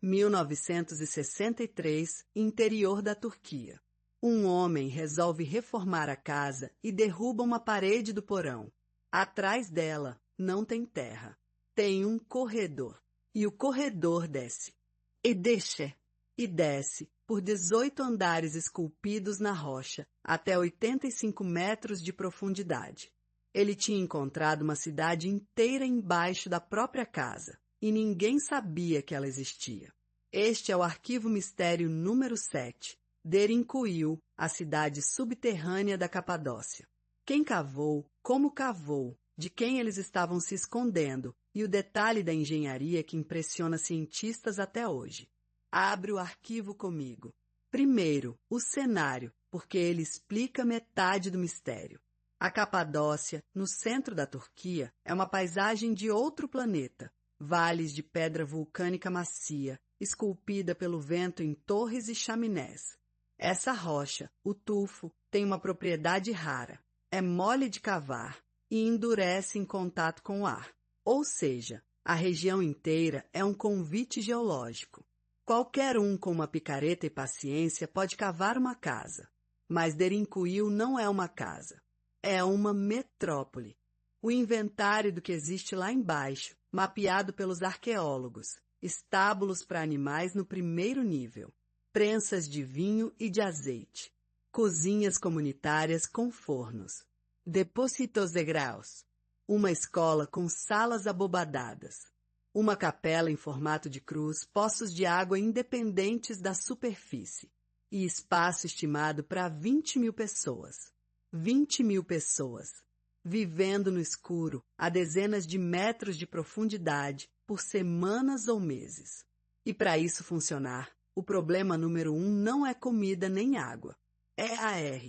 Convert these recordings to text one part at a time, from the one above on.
1963, interior da Turquia. Um homem resolve reformar a casa e derruba uma parede do porão. Atrás dela não tem terra. Tem um corredor. E o corredor desce. E desce por 18 andares esculpidos na rocha, até 85 metros de profundidade. Ele tinha encontrado uma cidade inteira embaixo da própria casa, e ninguém sabia que ela existia. Este é o arquivo mistério número 7, Derinkuyu, a cidade subterrânea da Capadócia. Quem cavou, como cavou, de quem eles estavam se escondendo, e o detalhe da engenharia que impressiona cientistas até hoje. Abre o arquivo comigo. Primeiro, o cenário, porque ele explica metade do mistério. A Capadócia, no centro da Turquia, é uma paisagem de outro planeta. Vales de pedra vulcânica macia, esculpida pelo vento em torres e chaminés. Essa rocha, o tufo, tem uma propriedade rara. É mole de cavar e endurece em contato com o ar. Ou seja, a região inteira é um convite geológico. Qualquer um com uma picareta e paciência pode cavar uma casa. Mas Derinkuyu não é uma casa. É uma metrópole. O inventário do que existe lá embaixo, mapeado pelos arqueólogos. Estábulos para animais no primeiro nível. Prensas de vinho e de azeite. Cozinhas comunitárias com fornos. Depósitos de graus. Uma escola com salas abobadadas. Uma capela em formato de cruz, poços de água independentes da superfície. E espaço estimado para 20 mil pessoas. 20 mil pessoas. Vivendo no escuro, a dezenas de metros de profundidade, por semanas ou meses. E para isso funcionar, o problema número 1 não é comida nem água. É ar.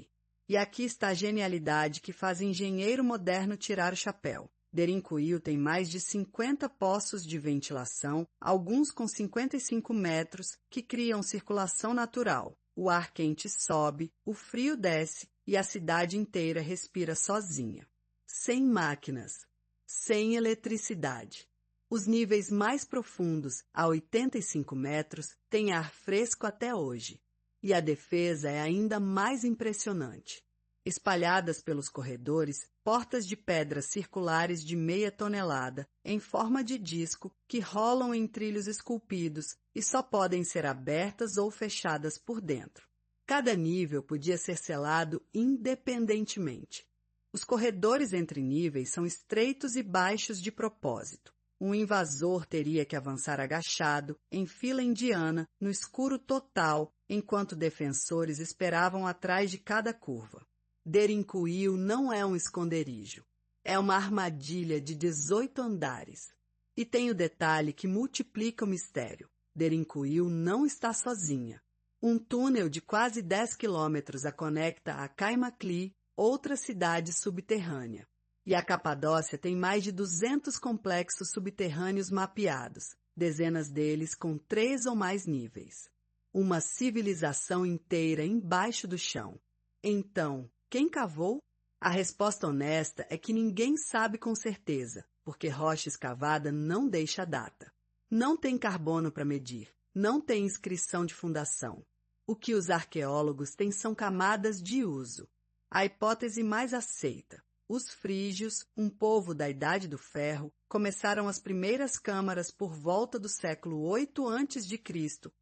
E aqui está a genialidade que faz engenheiro moderno tirar o chapéu. Derinkuyu tem mais de 50 poços de ventilação, alguns com 55 metros, que criam circulação natural. O ar quente sobe, o frio desce e a cidade inteira respira sozinha. Sem máquinas, sem eletricidade. Os níveis mais profundos, a 85 metros, têm ar fresco até hoje. E a defesa é ainda mais impressionante. Espalhadas pelos corredores, portas de pedras circulares de meia tonelada, em forma de disco, que rolam em trilhos esculpidos e só podem ser abertas ou fechadas por dentro. Cada nível podia ser selado independentemente. Os corredores entre níveis são estreitos e baixos de propósito. Um invasor teria que avançar agachado, em fila indiana, no escuro total, enquanto defensores esperavam atrás de cada curva. Derinkuyu não é um esconderijo. É uma armadilha de 18 andares. E tem o detalhe que multiplica o mistério. Derinkuyu não está sozinha. Um túnel de quase 10 quilômetros a conecta a Kaymakli, outra cidade subterrânea. E a Capadócia tem mais de 200 complexos subterrâneos mapeados, dezenas deles com 3 ou mais níveis. Uma civilização inteira embaixo do chão. Então, quem cavou? A resposta honesta é que ninguém sabe com certeza, porque rocha escavada não deixa data. Não tem carbono para medir, não tem inscrição de fundação. O que os arqueólogos têm são camadas de uso. A hipótese mais aceita. Os frígios, um povo da Idade do Ferro, começaram as primeiras câmaras por volta do século 8 a.C.,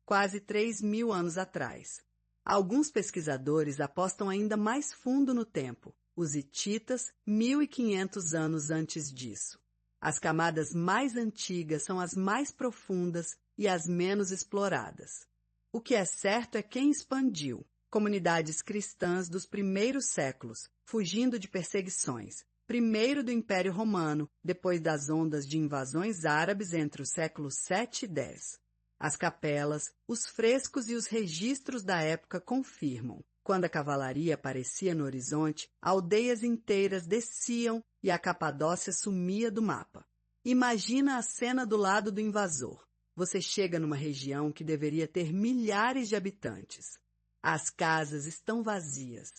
quase 3.000 anos atrás. Alguns pesquisadores apostam ainda mais fundo no tempo, os hititas, 1.500 anos antes disso. As camadas mais antigas são as mais profundas e as menos exploradas. O que é certo é quem expandiu. Comunidades cristãs dos primeiros séculos, fugindo de perseguições, primeiro do Império Romano, depois das ondas de invasões árabes entre os séculos 7 e 10. As capelas, os frescos e os registros da época confirmam. Quando a cavalaria aparecia no horizonte, aldeias inteiras desciam e a Capadócia sumia do mapa. Imagina a cena do lado do invasor. Você chega numa região que deveria ter milhares de habitantes. As casas estão vazias.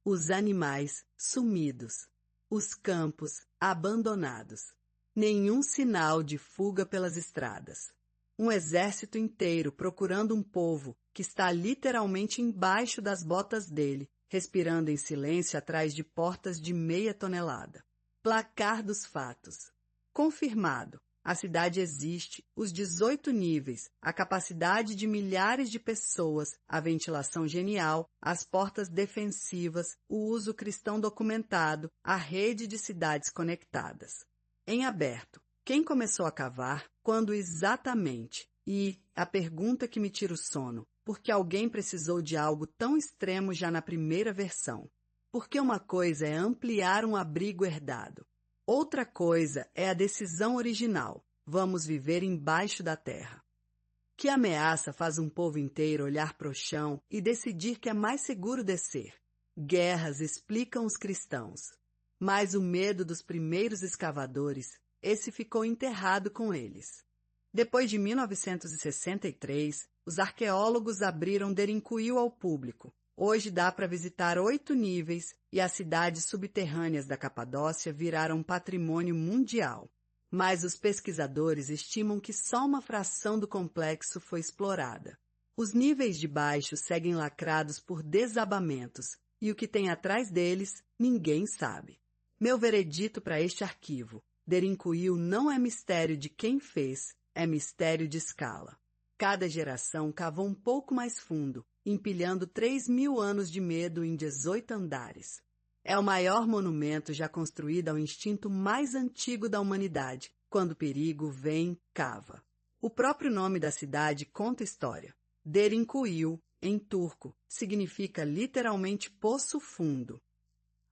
Os animais sumidos. Os campos abandonados. Nenhum sinal de fuga pelas estradas. um exército inteiro procurando um povo que está literalmente embaixo das botas dele, respirando em silêncio atrás de portas de meia tonelada. Placar dos fatos. Confirmado. A cidade existe, os 18 níveis, a capacidade de milhares de pessoas, a ventilação genial, as portas defensivas, o uso cristão documentado, a rede de cidades conectadas. Em aberto. Quem começou a cavar, quando exatamente? E a pergunta que me tira o sono, porque alguém precisou de algo tão extremo já na primeira versão? Porque uma coisa é ampliar um abrigo herdado. Outra coisa é a decisão original. Vamos viver embaixo da terra. Que ameaça faz um povo inteiro olhar para o chão e decidir que é mais seguro descer? Guerras explicam os cristãos. Mas o medo dos primeiros escavadores, esse ficou enterrado com eles. Depois de 1963, os arqueólogos abriram Derinkuyu ao público. Hoje dá para visitar 8 níveis e as cidades subterrâneas da Capadócia viraram patrimônio mundial. Mas os pesquisadores estimam que só uma fração do complexo foi explorada. Os níveis de baixo seguem lacrados por desabamentos e o que tem atrás deles, ninguém sabe. Meu veredito para este arquivo: Derinkuyu não é mistério de quem fez, é mistério de escala. Cada geração cavou um pouco mais fundo, empilhando 3.000 anos de medo em 18 andares. É o maior monumento já construído ao instinto mais antigo da humanidade. Quando o perigo vem, cava. O próprio nome da cidade conta história. Derinkuyu, em turco, significa literalmente poço fundo.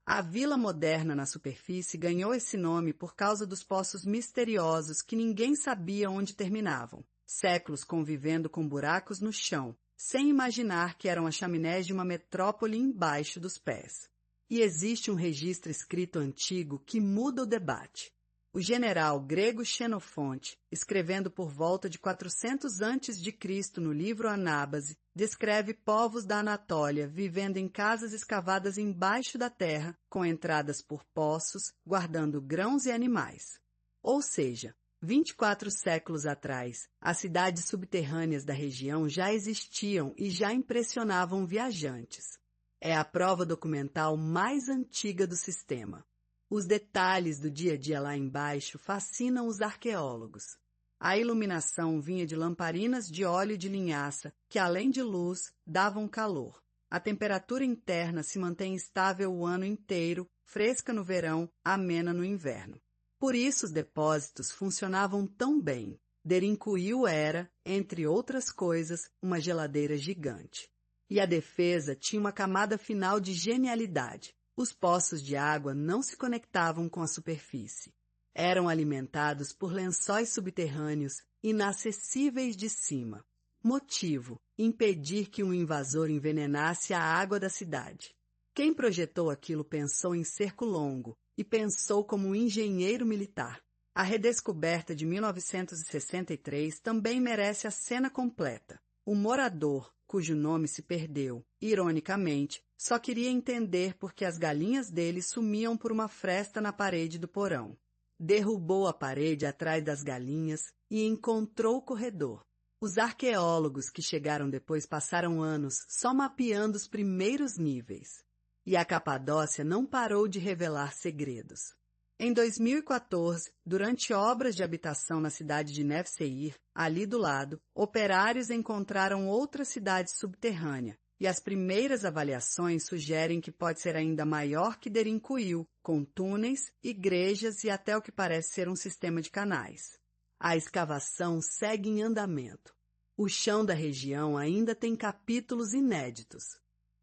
A vila moderna na superfície ganhou esse nome por causa dos poços misteriosos que ninguém sabia onde terminavam. Séculos convivendo com buracos no chão, sem imaginar que eram as chaminés de uma metrópole embaixo dos pés. E existe um registro escrito antigo que muda o debate. O general grego Xenofonte, escrevendo por volta de 400 a.C. no livro Anábase, descreve povos da Anatólia vivendo em casas escavadas embaixo da terra, com entradas por poços, guardando grãos e animais. Ou seja, 24 séculos atrás, as cidades subterrâneas da região já existiam e já impressionavam viajantes. É a prova documental mais antiga do sistema. Os detalhes do dia a dia lá embaixo fascinam os arqueólogos. A iluminação vinha de lamparinas de óleo de linhaça, que além de luz, davam calor. A temperatura interna se mantém estável o ano inteiro, fresca no verão, amena no inverno. Por isso os depósitos funcionavam tão bem. Derinkuyu era, entre outras coisas, uma geladeira gigante. E a defesa tinha uma camada final de genialidade. Os poços de água não se conectavam com a superfície. Eram alimentados por lençóis subterrâneos inacessíveis de cima. Motivo: impedir que um invasor envenenasse a água da cidade. Quem projetou aquilo pensou em cerco longo e pensou como um engenheiro militar. A redescoberta de 1963 também merece a cena completa. O morador, cujo nome se perdeu, ironicamente, só queria entender por que as galinhas dele sumiam por uma fresta na parede do porão. Derrubou a parede atrás das galinhas e encontrou o corredor. Os arqueólogos que chegaram depois passaram anos só mapeando os primeiros níveis. E a Capadócia não parou de revelar segredos. Em 2014, durante obras de habitação na cidade de Nevşehir, ali do lado, operários encontraram outra cidade subterrânea, e as primeiras avaliações sugerem que pode ser ainda maior que Derinkuyu, com túneis, igrejas e até o que parece ser um sistema de canais. A escavação segue em andamento. O chão da região ainda tem capítulos inéditos.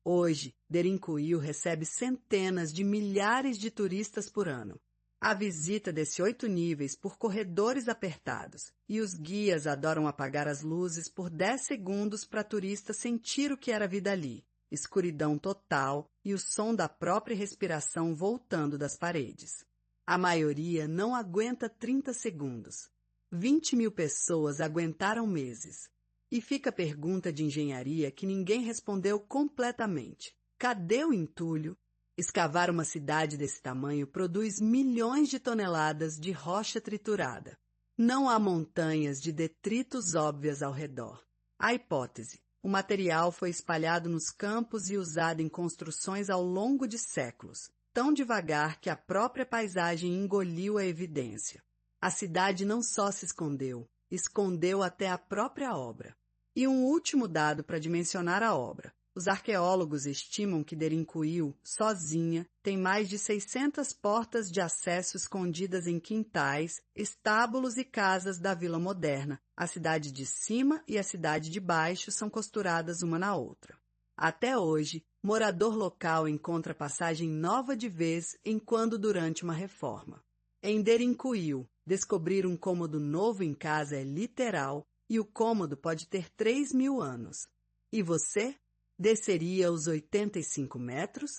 Hoje, Derinkuyu recebe centenas de milhares de turistas por ano. A visita desses 8 níveis por corredores apertados, e os guias adoram apagar as luzes por 10 segundos para turista sentir o que era a vida ali. Escuridão total e o som da própria respiração voltando das paredes. A maioria não aguenta 30 segundos. 20.000 pessoas aguentaram meses. E fica a pergunta de engenharia que ninguém respondeu completamente. Cadê o entulho? Escavar uma cidade desse tamanho produz milhões de toneladas de rocha triturada. Não há montanhas de detritos óbvias ao redor. A hipótese: o material foi espalhado nos campos e usado em construções ao longo de séculos, tão devagar que a própria paisagem engoliu a evidência. A cidade não só se escondeu, escondeu até a própria obra. E um último dado para dimensionar a obra. Os arqueólogos estimam que Derinkuyu, sozinha, tem mais de 600 portas de acesso escondidas em quintais, estábulos e casas da Vila Moderna. A cidade de cima e a cidade de baixo são costuradas uma na outra. Até hoje, morador local encontra passagem nova de vez em quando durante uma reforma. Em Derinkuyu, descobrir um cômodo novo em casa é literal e o cômodo pode ter 3.000 anos. E você? Desceria os 85 metros?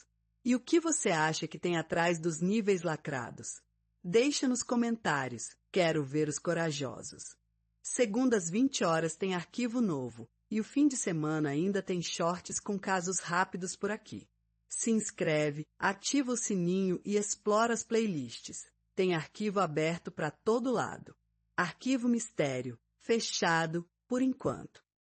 E o que você acha que tem atrás dos níveis lacrados? Deixa nos comentários, quero ver os corajosos. Segundas 20 horas tem arquivo novo e o fim de semana ainda tem shorts com casos rápidos por aqui. Se inscreve, ativa o sininho e explora as playlists. Tem arquivo aberto para todo lado. Arquivo Mistério, fechado por enquanto.